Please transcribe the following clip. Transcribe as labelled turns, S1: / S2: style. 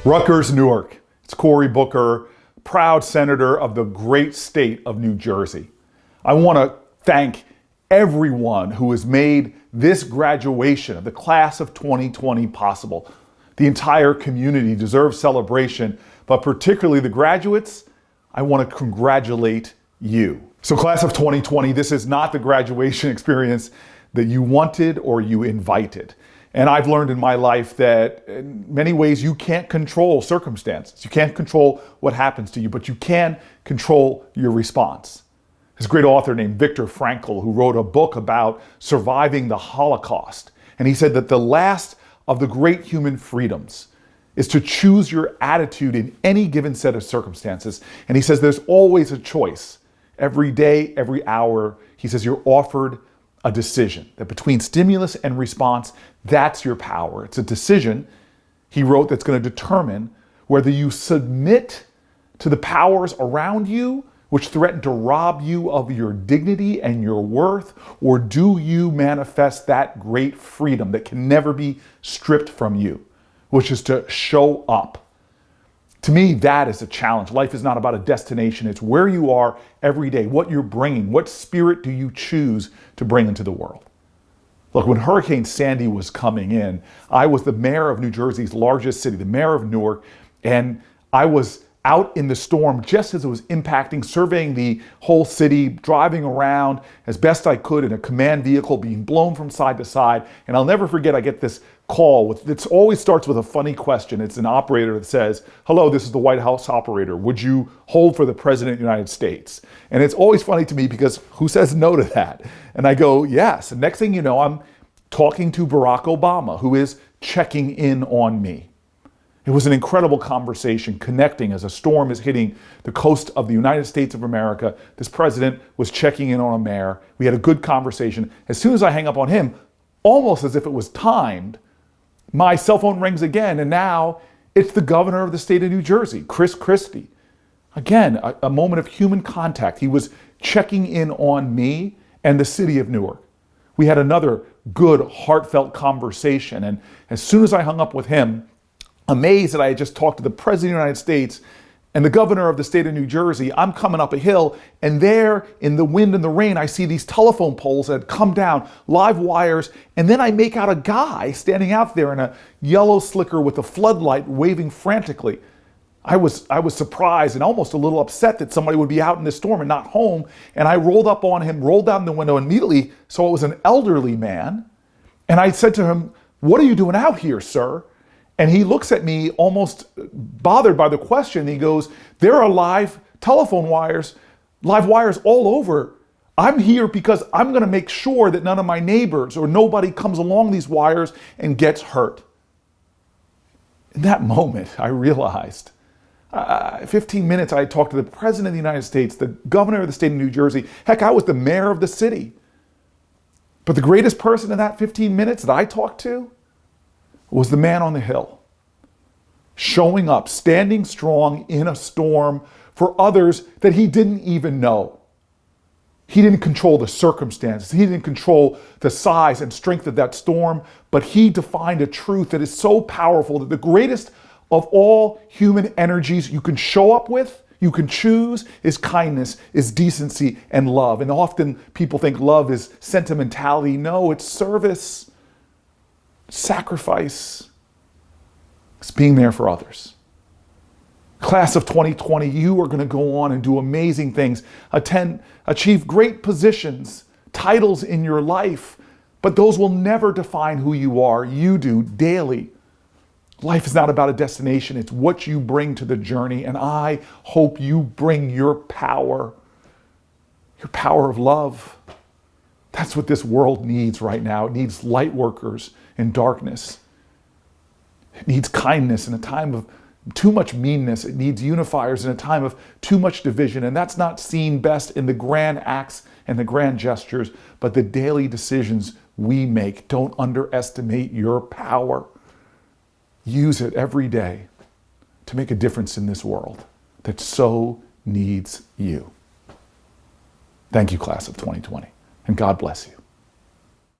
S1: Rutgers-Newark. It's Cory Booker, proud senator of the great state of New Jersey. I want to thank everyone who has made this graduation of the class of 2020 possible. The entire community deserves celebration, but particularly the graduates, I want to congratulate you. So class of 2020, this is not the graduation experience that you wanted or you invited. And I've learned in my life that in many ways you can't control circumstances. You can't control what happens to you, but you can control your response. There's a great author named Viktor Frankl who wrote a book about surviving the Holocaust. And he said that the last of the great human freedoms is to choose your attitude in any given set of circumstances. And he says there's always a choice. Every day, every hour, he says you're offered a decision, that between stimulus and response, that's your power. It's a decision, he wrote, that's going to determine whether you submit to the powers around you, which threaten to rob you of your dignity and your worth, or do you manifest that great freedom that can never be stripped from you, which is to show up. To me, that is a challenge. Life is not about a destination. It's where you are every day, what you're bringing, what spirit do you choose to bring into the world. Look, when Hurricane Sandy was coming in, I was the mayor of New Jersey's largest city, the mayor of Newark, and I was out in the storm just as it was impacting, surveying the whole city, driving around as best I could in a command vehicle, being blown from side to side. And I'll never forget, I get this call. It always starts with a funny question. It's an operator that says, "Hello, this is the White House operator. Would you hold for the President of the United States?" And it's always funny to me because who says no to that? And I go, yes. And next thing you know, I'm talking to Barack Obama, who is checking in on me. It was an incredible conversation, connecting as a storm is hitting the coast of the United States of America. This president was checking in on a mayor. We had a good conversation. As soon as I hang up on him, almost as if it was timed, my cell phone rings again, and now it's the governor of the state of New Jersey, Chris Christie. Again, a moment of human contact. He was checking in on me and the city of Newark. We had another good, heartfelt conversation, and as soon as I hung up with him, amazed that I had just talked to the President of the United States and the governor of the state of New Jersey, I'm coming up a hill, and there in the wind and the rain, I see these telephone poles that had come down, live wires, and then I make out a guy standing out there in a yellow slicker with a floodlight waving frantically. I was surprised and almost a little upset that somebody would be out in this storm and not home, and I rolled up on him, rolled down the window immediately, so it was an elderly man, and I said to him, "What are you doing out here, sir?" And he looks at me almost bothered by the question. He goes, "There are live telephone wires, live wires all over. I'm here because I'm going to make sure that none of my neighbors or nobody comes along these wires and gets hurt." In that moment, I realized, 15 minutes I talked to the President of the United States, the governor of the state of New Jersey. Heck, I was the mayor of the city. But the greatest person in that 15 minutes that I talked to was the man on the hill, showing up, standing strong in a storm for others that he didn't even know. He didn't control the circumstances. He didn't control the size and strength of that storm, but he defined a truth that is so powerful that the greatest of all human energies you can show up with, you can choose, is kindness, is decency, and love. And often people think love is sentimentality. No, it's service. Sacrifice. It's being there for others. Class of 2020, you are going to go on and do amazing things, achieve great positions, titles in your life, but those will never define who you are. You do daily. Life is not about a destination. It's what you bring to the journey, and I hope you bring your power of love. That's what this world needs right now. It needs light workers in darkness. It needs kindness in a time of too much meanness. It needs unifiers in a time of too much division. And that's not seen best in the grand acts and the grand gestures, but the daily decisions we make. Don't underestimate your power. Use it every day to make a difference in this world that so needs you. Thank you, class of 2020, and God bless you.